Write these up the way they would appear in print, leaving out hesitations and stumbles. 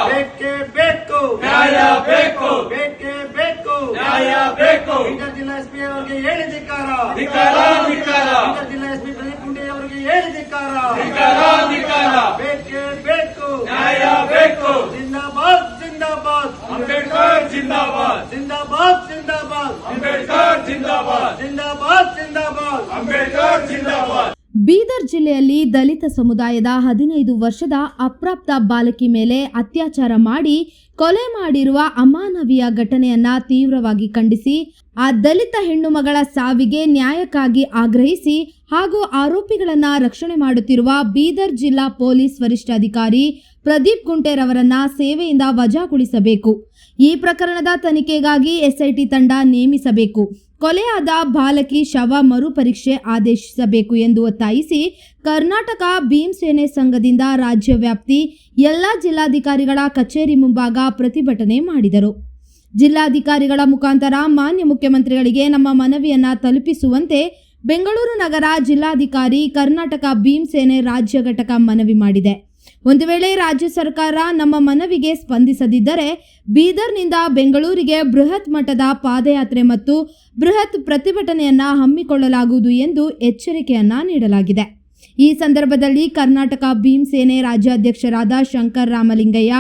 ಬೇಕೇ ಬೇಕು ನ್ಯಾಯ ಬೇಕು ಬೇಕೇ ಬೇಕು ನ್ಯಾಯ ಬೇಕು ಬೀದರ್ ಜಿಲ್ಲಾ ಎಸ್ಪಿ ಅವರಿಗೆ ಹೇಳಿ ಧಿಕ್ಕಾರ ಬೀದರ್ ಜಿಲ್ಲಾ ಎಸ್ಪಿ ಪ್ರದೀಪ್ ಗುಂಡೆ ಅವರಿಗೆ ಹೇಳಿ ಧಿಕ್ಕಾರ ಬೇಕೇ ಬೇಕು ನ್ಯಾಯ ಬೇಕು ಜಿಂದಾಬಾದ್ ಜಿಂದಾಬಾದ್ ಅಂಬೇಡ್ಕರ್ ಜಿಂದಾಬಾದ್ ಜಿಂದಾಬಾದ್ ಜಿಂದಾಬಾದ್ ಅಂಬೇಡ್ಕರ್ ಜಿಂದಾಬಾದ್ ಜಿಂದಾಬಾದ್ ಜಿಂದಾಬಾದ್ ಅಂಬೇಡ್ಕರ್ ಜಿಂದಾಬಾದ್. ಬೀದರ್ ಜಿಲ್ಲೆಯಲ್ಲಿ ದಲಿತ ಸಮುದಾಯದ 15 ವರ್ಷದ ಅಪ್ರಾಪ್ತ ಬಾಲಕಿ ಮೇಲೆ ಅತ್ಯಾಚಾರ ಮಾಡಿ ಕೊಲೆ ಮಾಡಿರುವ ಅಮಾನವೀಯ ಘಟನೆಯನ್ನ ತೀವ್ರವಾಗಿ ಖಂಡಿಸಿ ಆ ದಲಿತ ಹೆಣ್ಣು ಮಗಳ ಸಾವಿಗೆ ನ್ಯಾಯಕ್ಕಾಗಿ ಆಗ್ರಹಿಸಿ ಹಾಗೂ ಆರೋಪಿಗಳನ್ನ ರಕ್ಷಣೆ ಮಾಡುತ್ತಿರುವ ಬೀದರ್ ಜಿಲ್ಲಾ ಪೊಲೀಸ್ ವರಿಷ್ಠಾಧಿಕಾರಿ ಪ್ರದೀಪ್ ಗುಂಟೆರವರನ್ನ ಸೇವೆಯಿಂದ ವಜಾಗೊಳಿಸಬೇಕು. ಈ ಪ್ರಕರಣದ ತನಿಖೆಗಾಗಿ ಎಸ್ಐಟಿ ತಂಡ ನೇಮಿಸಬೇಕು. ಕೊಲೆಯಾದ ಬಾಲಕಿ ಶವ ಮರುಪರೀಕ್ಷೆ ಆದೇಶಿಸಬೇಕು ಎಂದು ಒತ್ತಾಯಿಸಿ ಕರ್ನಾಟಕ ಭೀಮಸೇನೆ ಸಂಘದಿಂದ ರಾಜ್ಯವ್ಯಾಪ್ತಿ ಎಲ್ಲ ಜಿಲ್ಲಾಧಿಕಾರಿಗಳ ಕಚೇರಿ ಮುಂಭಾಗ ಪ್ರತಿಭಟನೆ ಮಾಡಿದರು. ಜಿಲ್ಲಾಧಿಕಾರಿಗಳ ಮುಖಾಂತರ ಮಾನ್ಯ ಮುಖ್ಯಮಂತ್ರಿಗಳಿಗೆ ನಮ್ಮ ಮನವಿಯನ್ನ ತಲುಪಿಸುವಂತೆ ಬೆಂಗಳೂರು ನಗರ ಜಿಲ್ಲಾಧಿಕಾರಿ ಕರ್ನಾಟಕ ಭೀಮಸೇನೆ ರಾಜ್ಯ ಘಟಕ ಮನವಿ ಮಾಡಿದೆ. ಒಂದು ವೇಳೆ ರಾಜ್ಯ ಸರ್ಕಾರ ನಮ್ಮ ಮನವಿಗೆ ಸ್ಪಂದಿಸದಿದ್ದರೆ ಬೀದರ್ನಿಂದ ಬೆಂಗಳೂರಿಗೆ ಬೃಹತ್ ಮಟ್ಟದ ಪಾದಯಾತ್ರೆ ಮತ್ತು ಬೃಹತ್ ಪ್ರತಿಭಟನೆಯನ್ನ ಹಮ್ಮಿಕೊಳ್ಳಲಾಗುವುದು ಎಂದು ಎಚ್ಚರಿಕೆಯನ್ನ ನೀಡಲಾಗಿದೆ. ಈ ಸಂದರ್ಭದಲ್ಲಿ ಕರ್ನಾಟಕ ಭೀಮಸೇನೆ ರಾಜ್ಯಾಧ್ಯಕ್ಷರಾದ ಶಂಕರ್ ರಾಮಲಿಂಗಯ್ಯ,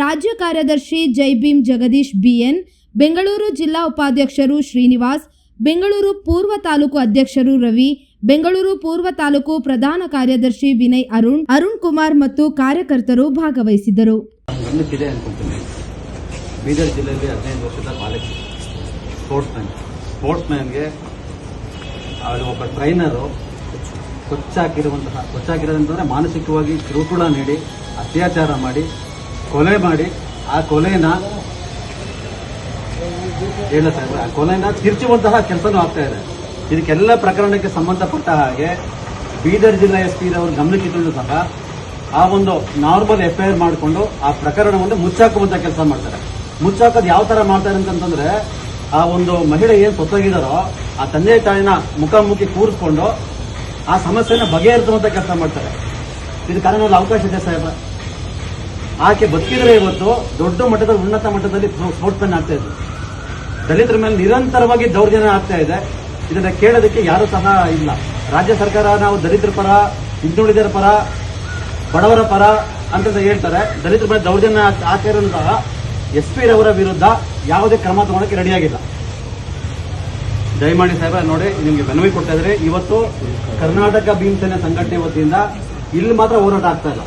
ರಾಜ್ಯ ಕಾರ್ಯದರ್ಶಿ ಜೈ ಭೀಮ್ ಜಗದೀಶ್ ಬಿಎನ್, ಬೆಂಗಳೂರು ಜಿಲ್ಲಾ ಉಪಾಧ್ಯಕ್ಷರು ಶ್ರೀನಿವಾಸ್, ಬೆಂಗಳೂರು ಪೂರ್ವ ತಾಲೂಕು ಅಧ್ಯಕ್ಷರು ರವಿ, ಬೆಂಗಳೂರು ಪೂರ್ವ ತಾಲೂಕು ಪ್ರಧಾನ ಕಾರ್ಯದರ್ಶಿ ವಿನಯ್, ಅರುಣ್ ಕುಮಾರ್ ಮತ್ತು ಕಾರ್ಯಕರ್ತರು ಭಾಗವಹಿಸಿದ್ದರು. ಬೀದರ್ ಜಿಲ್ಲೆಯಲ್ಲಿ 15 ವರ್ಷದ ಬಾಲಕಿ ಸ್ಪೋರ್ಟ್ಸ್ ಮ್ಯಾನ್ಗೆ ಒಬ್ಬ ಟ್ರೈನರು ಕೊಚ್ಚಾಕಿರೋದಂತಂದ್ರೆ ಮಾನಸಿಕವಾಗಿ ಕಿರುಕುಳ ನೀಡಿ ಅತ್ಯಾಚಾರ ಮಾಡಿ ಕೊಲೆ ಮಾಡಿ ಆ ಕೊಲೆನ ತಿರ್ಚುವಂತಹ ಕೆಲಸನೂ ಆಗ್ತಾ ಇದೆ. ಇದಕ್ಕೆಲ್ಲ ಪ್ರಕರಣಕ್ಕೆ ಸಂಬಂಧಪಟ್ಟ ಹಾಗೆ ಬೀದರ್ ಜಿಲ್ಲಾ ಎಸ್ಪಿ ಅವರು ಗಮನಕ್ಕಿದ್ದು ಸಹ ಆ ಒಂದು ನಾರ್ಮಲ್ FIR ಮಾಡಿಕೊಂಡು ಆ ಪ್ರಕರಣವನ್ನು ಮುಚ್ಚಾಕುವಂತ ಕೆಲಸ ಮಾಡ್ತಾರೆ. ಮುಚ್ಚಾಕೋದು ಯಾವ ತರ ಮಾಡ್ತಾರೆ ಅಂತಂದ್ರೆ ಆ ಒಂದು ಮಹಿಳೆ ಏನ್ ಸೊತ್ತೋಗಿದಾರೋ ಆ ತಂದೆ ತಾಯಿನ ಮುಖಾಮುಖಿ ಕೂರಿಸ್ಕೊಂಡು ಆ ಸಮಸ್ಯೆನ ಬಗೆಹರಿಸುವಂತ ಕೆಲಸ ಮಾಡ್ತಾರೆ. ಇದು ಕಾನೂನಲ್ಲಿ ಅವಕಾಶ ಇದೆ ಸಾಹೇಬ. ಆಕೆ ಬದುಕಿದ್ರೆ ಇವತ್ತು ದೊಡ್ಡ ಮಟ್ಟದ ಉನ್ನತ ಮಟ್ಟದಲ್ಲಿ ಸ್ಪೋರ್ಟ್ಸ್ ಮ್ಯಾನ್ ಆಗ್ತಾ ಇದ್ರು. ದಲಿತರ ಮೇಲೆ ನಿರಂತರವಾಗಿ ದೌರ್ಜನ್ಯ ಆಗ್ತಾ ಇದೆ. ಇದನ್ನ ಕೇಳೋದಕ್ಕೆ ಯಾರು ಸಹ ಇಲ್ಲ. ರಾಜ್ಯ ಸರ್ಕಾರ ನಾವು ದಲಿತರ ಪರ, ಹಿಂದುಳಿದರ ಪರ, ಬಡವರ ಪರ ಅಂತ ಹೇಳ್ತಾರೆ. ದಲಿತರ ಮೇಲೆ ದೌರ್ಜನ್ಯ ಆಗ್ತಾ ಇರೋದು ಸಹ SP ರವರ ವಿರುದ್ಧ ಯಾವುದೇ ಕ್ರಮ ತಗೊಳ್ಳೋಕೆ ರೆಡಿಯಾಗಿಲ್ಲ. ದಯಮಾಡಿ ಸಾಹೇಬ ನೋಡಿ, ನಿಮಗೆ ಮನವಿ ಕೊಡ್ತಾ ಇದ್ರೆ ಇವತ್ತು ಕರ್ನಾಟಕ ಭೀಮಸೇನೆ ಸಂಘಟನೆ ವತಿಯಿಂದ ಇಲ್ಲಿ ಮಾತ್ರ ಹೋರಾಟ ಆಗ್ತಾ ಇಲ್ಲ.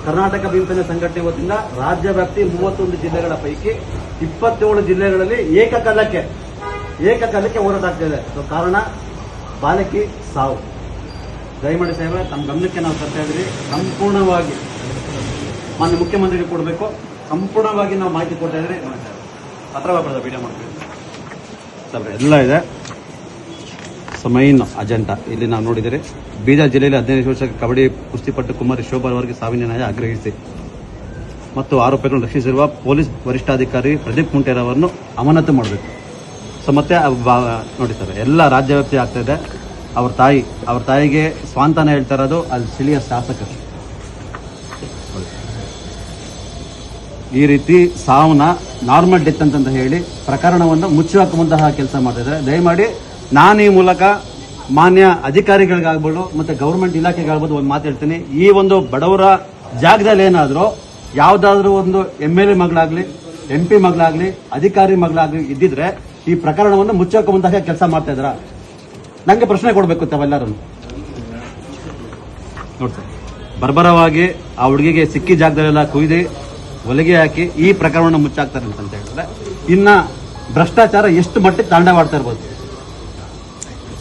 ಕರ್ನಾಟಕ ಭೀಮಸೇನೆ ಸಂಘಟನೆ ವತಿಯಿಂದ ರಾಜ್ಯ ವ್ಯಾಪ್ತಿ 31 ಜಿಲ್ಲೆಗಳ ಪೈಕಿ 27 ಜಿಲ್ಲೆಗಳಲ್ಲಿ ಏಕಕಾಲಕ್ಕೆ ಹೋರಾಟ ಆಗ್ತಾ ಇದೆ. ಕಾರಣ ಬಾಲಕಿ ಸಾವು. ದಯಮಾಡಿ ಸಾಹೇಬ ತಮ್ಮ ಗಮನಕ್ಕೆ ನಾವು ತರ್ತಾ ಇದ್ದೀವಿ. ಸಂಪೂರ್ಣವಾಗಿ ಮಾನ್ಯ ಮುಖ್ಯಮಂತ್ರಿಗೆ ಕೊಡಬೇಕು. ಸಂಪೂರ್ಣವಾಗಿ ನಾವು ಮಾಹಿತಿ ಕೊಡ್ತಾ ಇದ್ರಿ. ಹತ್ರ ವಿಡಿಯೋ ಮಾಡ್ತೀವಿ ಎಲ್ಲ ಇದೆ. ಮೈನ್ ಅಜೆಂಡಾ ಇಲ್ಲಿ ನಾವು ನೋಡಿದರೆ ಬೀದರ್ ಜಿಲ್ಲೆಯಲ್ಲಿ 15 ವರ್ಷ ಕಬಡ್ಡಿ ಕುಸ್ತಿಪಟ್ಟು ಕುಮಾರಿ ಶೋಭಾ ಅವರಿಗೆ ಸಾವಿನ ನ್ಯಾಯ ಆಗ್ರಹಿಸಿ ಮತ್ತು ಆರೋಪಿಗಳನ್ನು ರಕ್ಷಿಸಿರುವ ಪೊಲೀಸ್ ವರಿಷ್ಠಾಧಿಕಾರಿ ಪ್ರದೀಪ್ ಗುಂಟೆರವರನ್ನು ಅಮಾನತು ಮಾಡಬೇಕು. ಮತ್ತೆ ನೋಡಿ ಸರ್, ಎಲ್ಲ ರಾಜ್ಯವ್ಯಾಪ್ತಿ ಆಗ್ತಾ ಇದೆ. ಅವ್ರ ತಾಯಿಗೆ ಸ್ವಾಂತನ ಹೇಳ್ತಾ ಇರೋದು ಅಲ್ಲಿ ಸ್ಥಳೀಯ ಶಾಸಕರು. ಈ ರೀತಿ ಸಾವನ್ನ ನಾರ್ಮಲ್ ಡೆತ್ ಅಂತ ಹೇಳಿ ಪ್ರಕರಣವನ್ನು ಮುಚ್ಚಿಹಾಕುವಂತಹ ಕೆಲಸ ಮಾಡ್ತಿದ್ದಾರೆ. ದಯಮಾಡಿ ನಾನು ಈ ಮೂಲಕ ಮಾನ್ಯ ಅಧಿಕಾರಿಗಳಿಗಾಗ್ಬೋದು ಮತ್ತೆ ಗೌರ್ಮೆಂಟ್ ಇಲಾಖೆಗಾಗ್ಬೋದು ಒಂದು ಮಾತು ಹೇಳ್ತೀನಿ. ಈ ಒಂದು ಬಡವರ ಜಾಗದಲ್ಲಿ ಏನಾದರೂ ಯಾವುದಾದ್ರೂ ಒಂದು MLA ಮಗಳಾಗ್ಲಿ, MP ಮಗಳಾಗ್ಲಿ, ಅಧಿಕಾರಿ ಮಗಳಾಗ್ಲಿ ಇದ್ದಿದ್ರೆ ಈ ಪ್ರಕರಣವನ್ನು ಮುಚ್ಚಾಕುವಂತಹ ಕೆಲಸ ಮಾಡ್ತಾ ಇದ್ರ ನಂಗೆ ಪ್ರಶ್ನೆ ಕೊಡಬೇಕು ತಾವೆಲ್ಲರೂ. ನೋಡ್ತಾರೆ ಬರ್ಬರವಾಗಿ ಆ ಹುಡುಗಿಗೆ ಸಿಕ್ಕಿ ಜಾಗದಲ್ಲೆಲ್ಲ ಕುಯ್ದು ಹೊಲಿಗೆ ಹಾಕಿ ಈ ಪ್ರಕರಣವನ್ನು ಮುಚ್ಚಾಕ್ತಾರೆ ಅಂತ ಹೇಳಿದ್ರೆ ಇನ್ನ ಭ್ರಷ್ಟಾಚಾರ ಎಷ್ಟು ಮಟ್ಟಿಗೆ ತಾಂಡವಾಡ್ತಾ ಇರ್ಬೋದು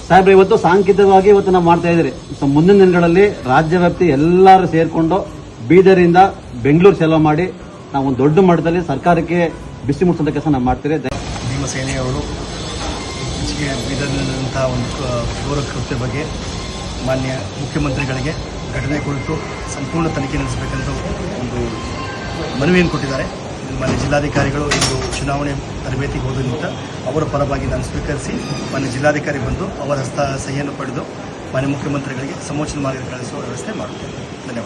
ಸಾಹೇಬ್ರೆ. ಇವತ್ತು ಸಾಂಕೇತಿಕವಾಗಿ ಇವತ್ತು ನಾವು ಮಾಡ್ತಾ ಇದ್ದೀರಿ. ಮುಂದಿನ ದಿನಗಳಲ್ಲಿ ರಾಜ್ಯವ್ಯಾಪ್ತಿ ಎಲ್ಲರೂ ಸೇರ್ಕೊಂಡು ಬೀದರಿಂದ ಬೆಂಗಳೂರು ಸೆಲವು ಮಾಡಿ ನಾವು ಒಂದು ದೊಡ್ಡ ಮಟ್ಟದಲ್ಲಿ ಸರ್ಕಾರಕ್ಕೆ ಬಿಸಿ ಮುಟ್ಟಿಸುವಂತ ಕೆಲಸ ನಾವು ಮಾಡ್ತೀರಿ. ಭೀಮಸೇನೆಯವರು ಬೀದರ್ನಂತಹ ಒಂದು ಘೋರ ಕೃತ್ಯ ಬಗ್ಗೆ ಮಾನ್ಯ ಮುಖ್ಯಮಂತ್ರಿಗಳಿಗೆ ಘಟನೆ ಕುರಿತು ಸಂಪೂರ್ಣ ತನಿಖೆ ನಡೆಸಬೇಕಂತ ಒಂದು ಮನವಿಯನ್ನು ಕೊಟ್ಟಿದ್ದಾರೆ. ಮಾನ್ಯ ಜಿಲ್ಲಾಧಿಕಾರಿಗಳು ಇಂದು ಚುನಾವಣೆ ತರಬೇತಿಗೆ ಹೋದ್ರಿಂದ ಅವರ ಪರವಾಗಿ ನಾನು ಸ್ವೀಕರಿಸಿ ಮಾನ್ಯ ಜಿಲ್ಲಾಧಿಕಾರಿ ಬಂದು ಅವರ ಸಹಿಯನ್ನು ಪಡೆದು ಮಾನ್ಯ ಮುಖ್ಯಮಂತ್ರಿಗಳಿಗೆ ಸಮೋಚನ ಮಾರ್ಗ ಕಳಿಸುವ ವ್ಯವಸ್ಥೆ ಮಾಡುತ್ತೇನೆ. ಧನ್ಯವಾದ.